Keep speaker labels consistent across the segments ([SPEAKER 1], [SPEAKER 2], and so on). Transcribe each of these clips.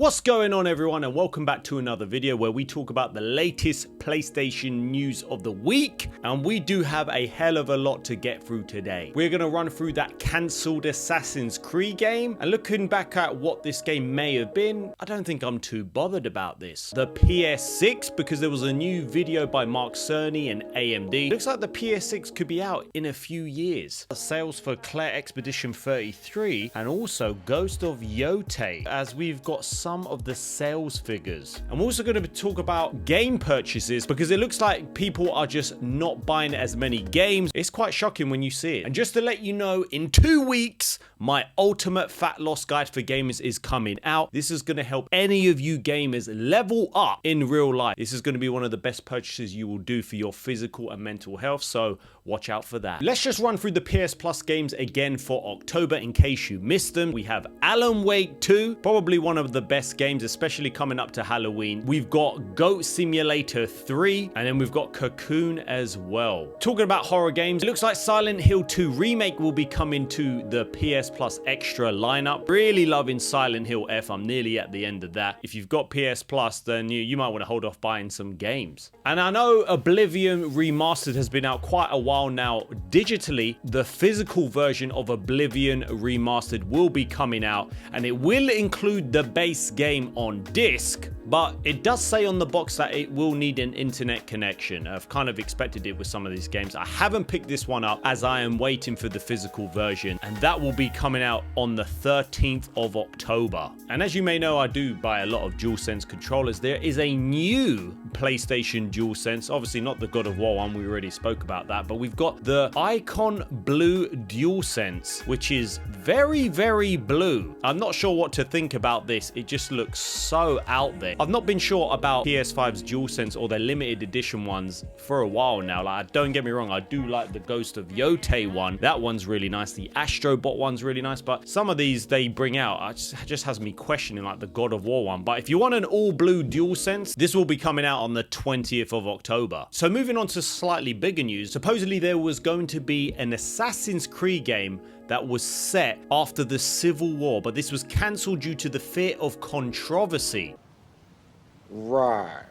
[SPEAKER 1] What's going on, everyone, and welcome back to another video where we talk about the latest PlayStation news of the week, and we do have a hell of a lot to get through today. We're going to run through that cancelled Assassin's Creed game, and looking back at what this game may have been, I don't think I'm too bothered about this. The PS6, because there was a new video by Mark Cerny and AMD. Looks like the PS6 could be out in a few years. Sales for Clair Expedition 33 and also Ghost of Yotei, as we've got some of the sales figures. I'm also going to talk about game purchases because it looks like people are just not buying as many games. It's quite shocking when you see it. And just to let you know, in 2 weeks, my ultimate fat loss guide for gamers is coming out. This is going to help any of you gamers level up in real life. This is going to be one of the best purchases you will do for your physical and mental health, so watch out for that. Let's just run through the PS Plus games again for October in case you missed them. We have Alan Wake 2, probably one of the best games, especially coming up to Halloween. We've got Goat Simulator 3, and then we've got Cocoon as well. Talking about horror games, it looks like Silent Hill 2 Remake will be coming to the PS Plus Extra lineup. Really loving Silent Hill F. I'm nearly at the end of that. If you've got PS Plus, then you might want to hold off buying some games. And I know Oblivion Remastered has been out quite a while now digitally. The physical version of Oblivion Remastered will be coming out, and it will include the base game on disc, but it does say on the box that it will need an internet connection. I've kind of expected it with some of these games. I haven't picked this one up as I am waiting for the physical version, and that will be coming out on the 13th of October. And as you may know, I do buy a lot of DualSense controllers. There is a new PlayStation DualSense, obviously not the God of War one, we already spoke about that, but we've got the Icon Blue DualSense, which is very, very blue. I'm not sure what to think about this. It just looks so out there. I've not been sure about PS5's DualSense or their limited edition ones for a while now. Like, don't get me wrong, I do like the Ghost of Yotei one. That one's really nice. The Astrobot one's really nice, but some of these they bring out, it just has me questioning like the God of War one. But if you want an all blue DualSense, this will be coming out on the 20th of October. So moving on to slightly bigger news, supposedly there was going to be an Assassin's Creed game that was set after the Civil War, but this was cancelled due to the fear of controversy.
[SPEAKER 2] Right.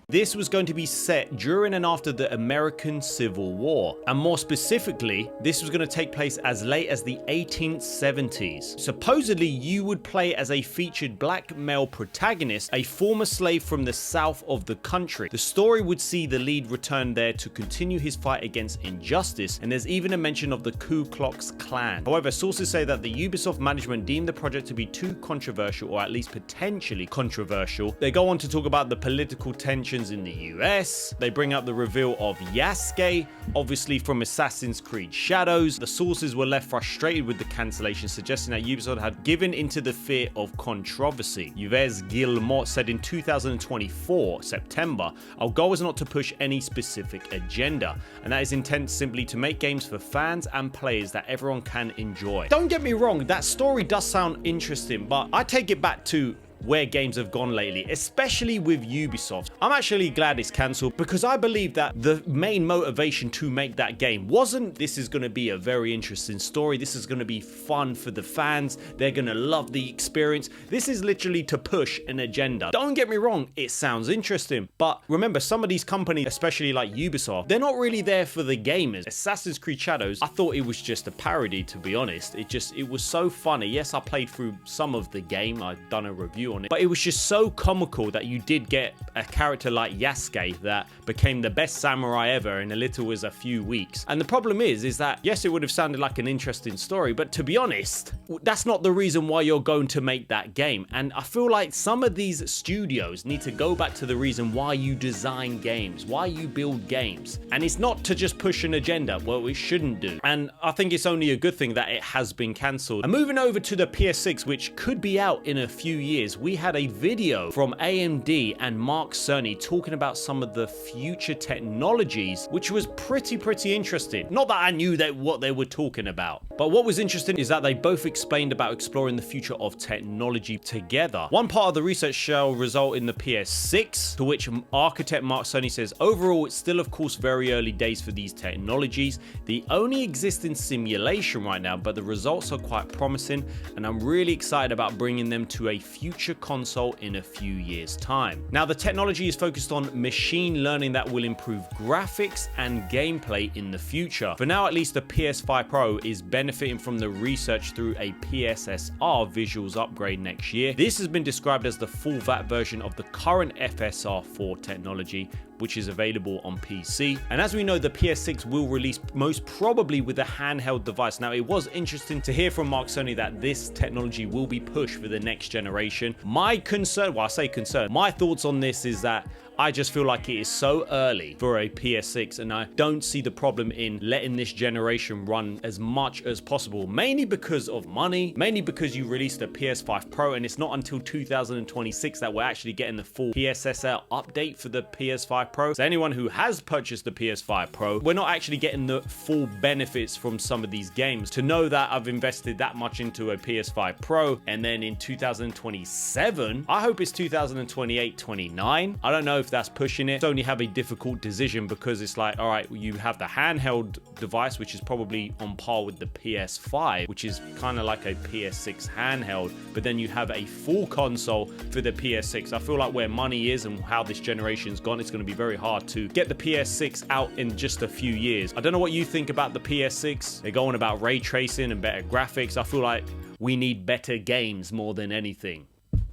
[SPEAKER 1] This was going to be set during and after the American Civil War, and more specifically, this was going to take place as late as the 1870s. Supposedly, you would play as a featured black male protagonist, a former slave from the south of the country. The story would see the lead return there to continue his fight against injustice, and there's even a mention of the Ku Klux Klan. However, sources say that the Ubisoft management deemed the project to be too controversial, or at least potentially controversial. They go on to talk about the political tension in the US. They bring up the reveal of Yasuke, obviously from Assassin's Creed Shadows. The sources were left frustrated with the cancellation, suggesting that Ubisoft had given into the fear of controversy. Yves Guillemot said in 2024, September, "Our goal is not to push any specific agenda, and that is intent simply to make games for fans and players that everyone can enjoy." Don't get me wrong, that story does sound interesting, but I take it back to where games have gone lately, especially with Ubisoft. I'm actually glad it's cancelled because I believe that the main motivation to make that game wasn't this is going to be a very interesting story, this is going to be fun for the fans, they're going to love the experience. This is literally to push an agenda. Don't get me wrong, it sounds interesting, but remember, some of these companies, especially like Ubisoft, they're not really there for the gamers. Assassin's Creed Shadows, I thought it was just a parody, to be honest. It was so funny. Yes, I played through some of the game, I've done a review on it, but it was just so comical that you did get a character like Yasuke that became the best samurai ever in a little as a few weeks. And the problem is that yes, it would have sounded like an interesting story, but to be honest, that's not the reason why you're going to make that game. And I feel like some of these studios need to go back to the reason why you design games, why you build games, and it's not to just push an agenda. Well, it shouldn't do, and I think it's only a good thing that it has been cancelled. And moving over to the PS6, which could be out in a few years, we had a video from AMD and Mark Cerny talking about some of the future technologies, which was pretty interesting. Not that I knew what they were talking about, but what was interesting is that they both explained about exploring the future of technology together. One part of the research shall result in the PS6, to which architect Mark Cerny says, overall, it's still of course very early days for these technologies. They only exist in simulation right now, but the results are quite promising, and I'm really excited about bringing them to a future future console in a few years' time. Now, the technology is focused on machine learning that will improve graphics and gameplay in the future. For now, at least, the PS5 Pro is benefiting from the research through a PSSR visuals upgrade next year. This has been described as the full VAT version of the current FSR4 technology, which is available on PC. And as we know, the PS6 will release most probably with a handheld device. Now, it was interesting to hear from Mark Cerny that this technology will be pushed for the next generation. My concern, well, I say concern, my thoughts on this is that I just feel like it is so early for a PS6, and I don't see the problem in letting this generation run as much as possible, mainly because of money, mainly because you released a PS5 Pro, and it's not until 2026 that we're actually getting the full PSSR update for the PS5 Pro. So anyone who has purchased the PS5 Pro, we're not actually getting the full benefits from some of these games. To know that I've invested that much into a PS5 Pro, and then in 2027, I hope it's 2028, 29. I don't know if that's pushing it. Sony have a difficult decision because it's like, all right, you have the handheld device, which is probably on par with the PS5, which is kind of like a PS6 handheld, but then you have a full console for the PS6. I feel like where money is and how this generation's gone, it's going to be very hard to get the PS6 out in just a few years. I don't know what you think about the PS6. They're going about ray tracing and better graphics. I feel like we need better games more than anything.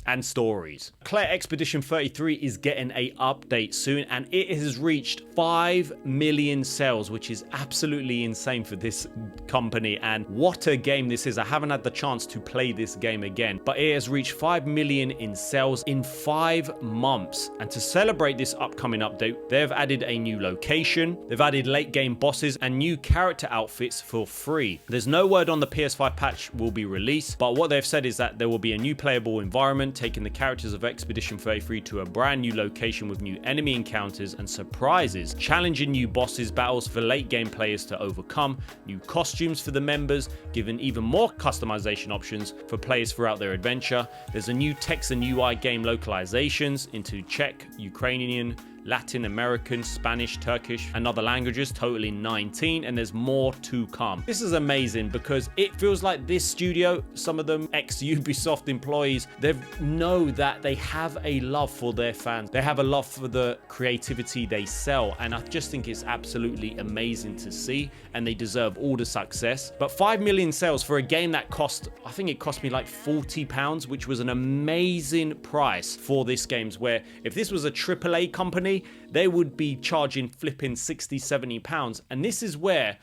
[SPEAKER 1] And stories. Clair Expedition 33 is getting a update soon, and it has reached 5 million sales, which is absolutely insane for this company. And what a game this is. I haven't had the chance to play this game again, but it has reached 5 million in sales in 5 months. And to celebrate this upcoming update, they've added a new location, they've added late game bosses and new character outfits for free. There's no word on the PS5 patch will be released, but what they've said is that there will be a new playable environment, taking the characters of Expedition 33 to a brand new location with new enemy encounters and surprises, challenging new bosses, battles for late game players to overcome, new costumes for the members, giving even more customization options for players throughout their adventure. There's a new text and UI game localizations into Czech, Ukrainian, Latin American, Spanish, Turkish, and other languages, totaling 19, and there's more to come. This is amazing because it feels like this studio, some of them ex-Ubisoft employees, they know that they have a love for their fans. They have a love for the creativity they sell, and I just think it's absolutely amazing to see, and they deserve all the success. But 5 million sales for a game that cost, I think it cost me like £40, which was an amazing price for this game's, where if this was a AAA company, they would be charging flipping 60, 70 pounds. And this is where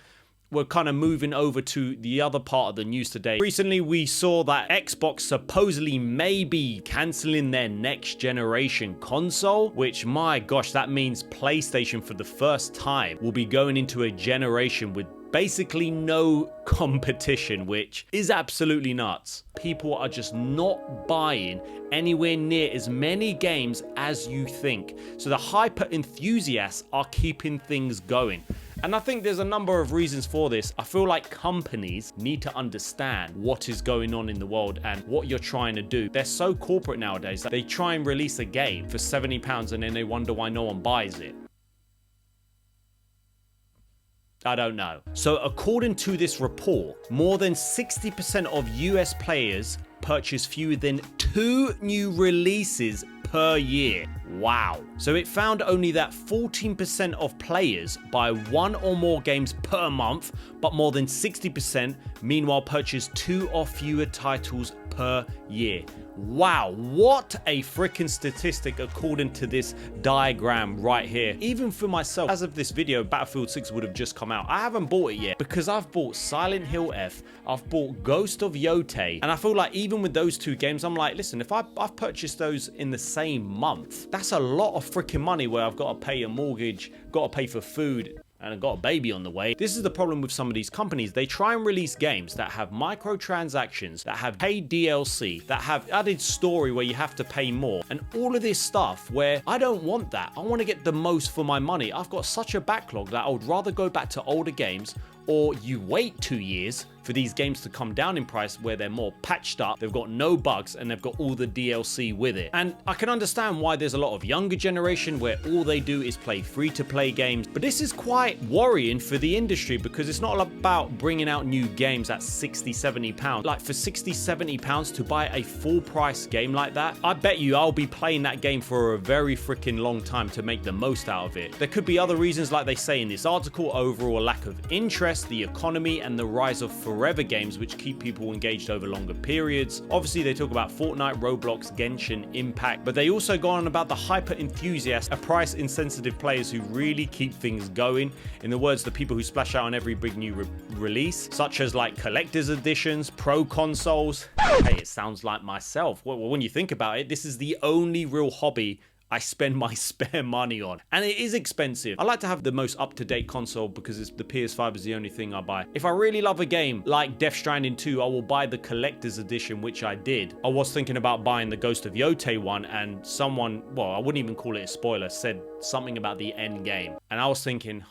[SPEAKER 1] we're kind of moving over to the other part of the news today. Recently, we saw that Xbox supposedly may be canceling their next generation console, which, my gosh, that means PlayStation for the first time will be going into a generation with basically no competition, which is absolutely nuts. People are just not buying anywhere near as many games as you think. So the hyper enthusiasts are keeping things going. And I think there's a number of reasons for this. I feel like companies need to understand what is going on in the world and what you're trying to do. They're so corporate nowadays that they try and release a game for £70 and then they wonder why no one buys it. I don't know. So according to this report, more than 60% of US players purchase fewer than 2 new releases per year. Wow. So it found only that 14% of players buy 1 or more games per month, but more than 60% meanwhile purchase 2 or fewer titles per year. Wow, what a freaking statistic according to this diagram right here. Even for myself, as of this video, Battlefield 6 would have just come out. I haven't bought it yet because I've bought Silent Hill F, I've bought Ghost of Yotei, and I feel like even with those 2 games, I'm like, listen, if I've purchased those in the same month, that's a lot of freaking money where I've got to pay a mortgage, got to pay for food, and I've got a baby on the way. This is the problem with some of these companies. They try and release games that have microtransactions, that have paid DLC, that have added story where you have to pay more, and all of this stuff where I don't want that. I want to get the most for my money. I've got such a backlog that I would rather go back to older games or you wait 2 years for these games to come down in price where they're more patched up, they've got no bugs, and they've got all the DLC with it. And I can understand why there's a lot of younger generation where all they do is play free-to-play games, but this is quite worrying for the industry because it's not about bringing out new games at 60, 70 pounds. Like for 60, 70 pounds to buy a full price game like that, I bet you I'll be playing that game for a very freaking long time to make the most out of it. There could be other reasons, like they say in this article, overall lack of interest, the economy, and the rise of forever games which keep people engaged over longer periods. Obviously they talk about Fortnite, Roblox, Genshin Impact, but they also go on about the hyper enthusiasts, price insensitive players who really keep things going. In the words, the people who splash out on every big new release, such as like collector's editions, pro consoles. Hey, it sounds like myself. Well, when you think about it, this is the only real hobby I spend my spare money on, and it is expensive. I like to have the most up-to-date console because the PS5 is the only thing I buy. If I really love a game like Death Stranding 2, I will buy the collector's edition, which I did. I was thinking about buying the Ghost of Yotei one, and someone, well, I wouldn't even call it a spoiler, said something about the end game, and I was thinking,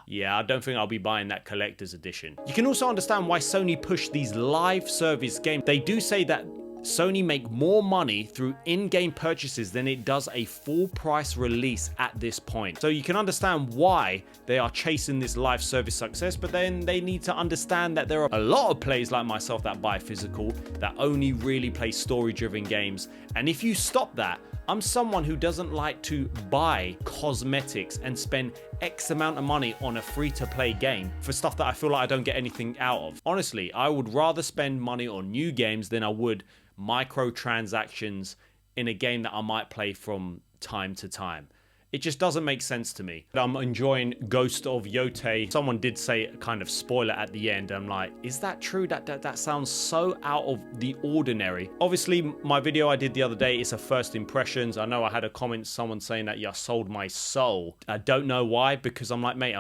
[SPEAKER 1] yeah, I don't think I'll be buying that collector's edition. You can also understand why Sony pushed these live service games. They do say that Sony make more money through in-game purchases than it does a full price release at this point. So you can understand why they are chasing this live service success, but then they need to understand that there are a lot of players like myself that buy physical, that only really play story-driven games. And if you stop that, I'm someone who doesn't like to buy cosmetics and spend X amount of money on a free-to-play game for stuff that I feel like I don't get anything out of. Honestly, I would rather spend money on new games than I would microtransactions in a game that I might play from time to time. It just doesn't make sense to me. I'm enjoying Ghost of Yotei. Someone did say a kind of spoiler at the end. I'm like, is that true? That sounds so out of the ordinary. Obviously, my video I did the other day is a first impressions. I know I had a comment, someone saying that, yeah, I sold my soul. I don't know why, because I'm like, mate,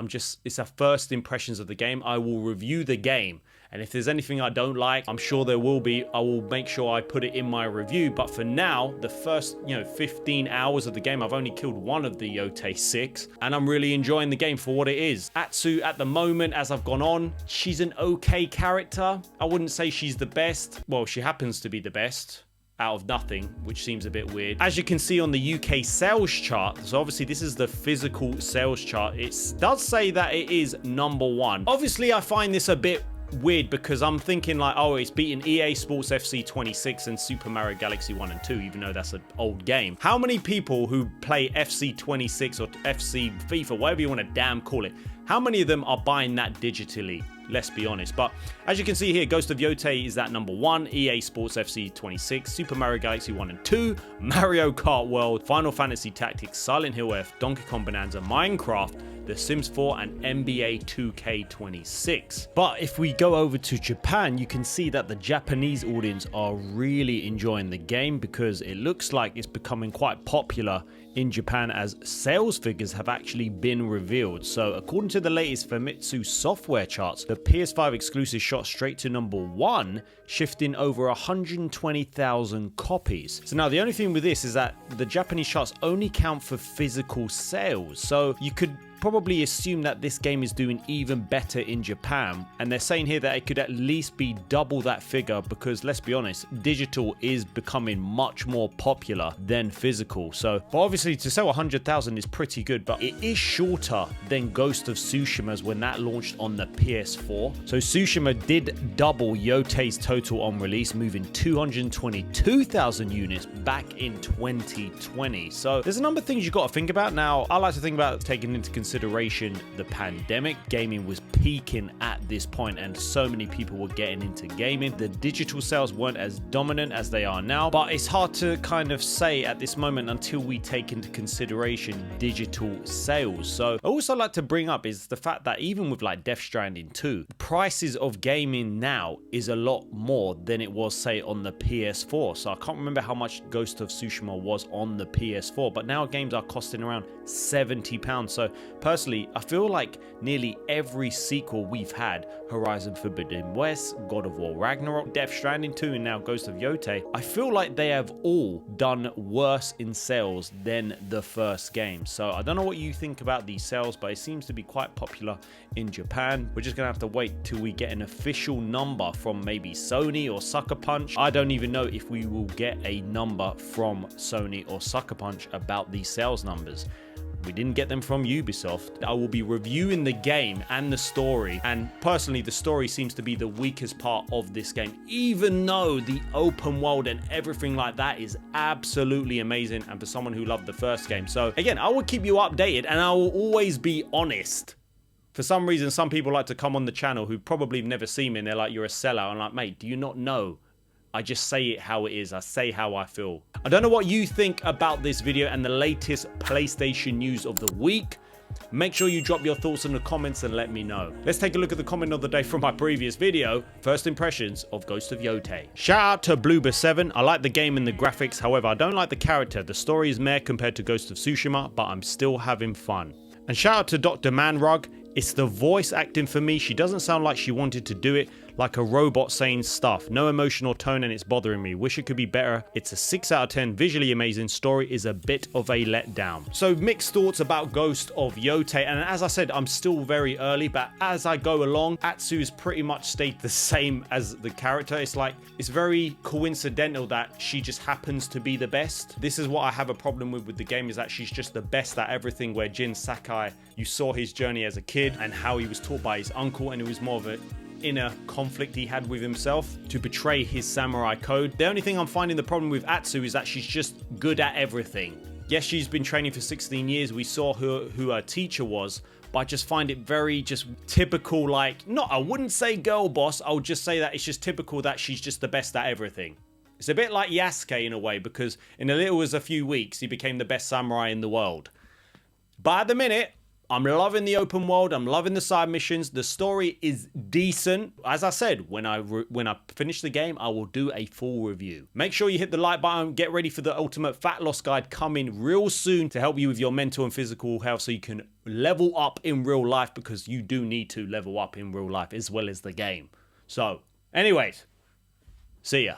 [SPEAKER 1] it's a first impressions of the game. I will review the game. And if there's anything I don't like, I'm sure there will be. I will make sure I put it in my review. But for now, the first 15 hours of the game, I've only killed one of the Yotei 6. And I'm really enjoying the game for what it is. Atsu, at the moment, as I've gone on, she's an okay character. I wouldn't say she's the best. Well, she happens to be the best out of nothing, which seems a bit weird. As you can see on the UK sales chart, so obviously this is the physical sales chart. It does say that it is #1. Obviously, I find this a bit weird because I'm thinking like, oh, it's beating EA Sports FC 26 and Super Mario Galaxy 1 and 2, even though that's an old game. How many people who play FC 26 or FC FIFA, whatever you want to damn call it, how many of them are buying that digitally? Let's be honest. But as you can see here, Ghost of Yotei is that #1, EA Sports FC 26, Super Mario Galaxy 1 and 2, Mario Kart World, Final Fantasy Tactics, Silent Hill F, Donkey Kong Bonanza, Minecraft, The Sims 4, and NBA 2K26. But if we go over to Japan, you can see that the Japanese audience are really enjoying the game because it looks like it's becoming quite popular in Japan as sales figures have actually been revealed. So according to the latest Famitsu software charts, the PS5 exclusive shot straight to #1, shifting over 120,000 copies. So now the only thing with this is that the Japanese charts only count for physical sales. So you could probably assume that this game is doing even better in Japan, and they're saying here that it could at least be double that figure because, let's be honest, digital is becoming much more popular than physical. So, but obviously to sell 100,000 is pretty good, but it is shorter than Ghost of Tsushima's when that launched on the PS4. So Tsushima did double Yotei's total on release, moving 222,000 units back in 2020. So there's a number of things you've got to think about. Now, I like to think about taking into consideration the pandemic. Gaming was peaking at this point and so many people were getting into gaming. The digital sales weren't as dominant as they are now, but it's hard to kind of say at this moment until we take into consideration digital sales. So I also like to bring up is the fact that even with like Death Stranding 2, prices of gaming now is a lot more than it was, say, on the PS4. So I can't remember how much Ghost of Tsushima was on the PS4, but now games are costing around £70. So Personally, I feel like nearly every sequel we've had, Horizon Forbidden West, God of War Ragnarok, Death Stranding 2, and now Ghost of Yotei, I feel like they have all done worse in sales than the first game. So I don't know what you think about these sales, but it seems to be quite popular in Japan. We're just gonna have to wait till we get an official number from maybe Sony or Sucker Punch. I don't even know if we will get a number from Sony or Sucker Punch about these sales numbers. We didn't get them from Ubisoft. I will be reviewing the game and the story, and personally the story seems to be the weakest part of this game, even though the open world and everything like that is absolutely amazing, and for someone who loved the first game. So again, I will keep you updated and I will always be honest. For some reason, some people like to come on the channel who probably have never seen me and they're like, you're a sellout. I'm like, mate, do you not know? I just say it how it is. I say how I feel. I don't know what you think about this video and the latest PlayStation news of the week. Make sure you drop your thoughts in the comments and let me know. Let's take a look at the comment of the day from my previous video. First impressions of Ghost of Yotei. Shout out to Blueber7. I like the game and the graphics. However, I don't like the character. The story is meh compared to Ghost of Tsushima, but I'm still having fun. And shout out to Dr. Manrug. It's the voice acting for me. She doesn't sound like she wanted to do it, like a robot saying stuff. No emotional tone and it's bothering me. Wish it could be better. It's a 6 out of 10. Visually amazing. Story is a bit of a letdown. So mixed thoughts about Ghost of Yotei. And as I said, I'm still very early, but as I go along, Atsu's pretty much stayed the same as the character. It's like, it's very coincidental that she just happens to be the best. This is what I have a problem with the game, is that she's just the best at everything, where Jin Sakai, you saw his journey as a kid and how he was taught by his uncle, and it was more of an inner conflict he had with himself to betray his samurai code. The only thing I'm finding the problem with Atsu is that she's just good at everything. Yes, she's been training for 16 years. We saw who her teacher was, but I just find it very just typical, like, not, I wouldn't say girl boss, I would just say that it's just typical that she's just the best at everything. It's a bit like Yasuke in a way, because in as little as a few weeks, he became the best samurai in the world. But at the minute, I'm loving the open world. I'm loving the side missions. The story is decent. As I said, when I finish the game, I will do a full review. Make sure you hit the like button. Get ready for the ultimate fat loss guide coming real soon to help you with your mental and physical health, so you can level up in real life, because you do need to level up in real life as well as the game. So, anyways, see ya.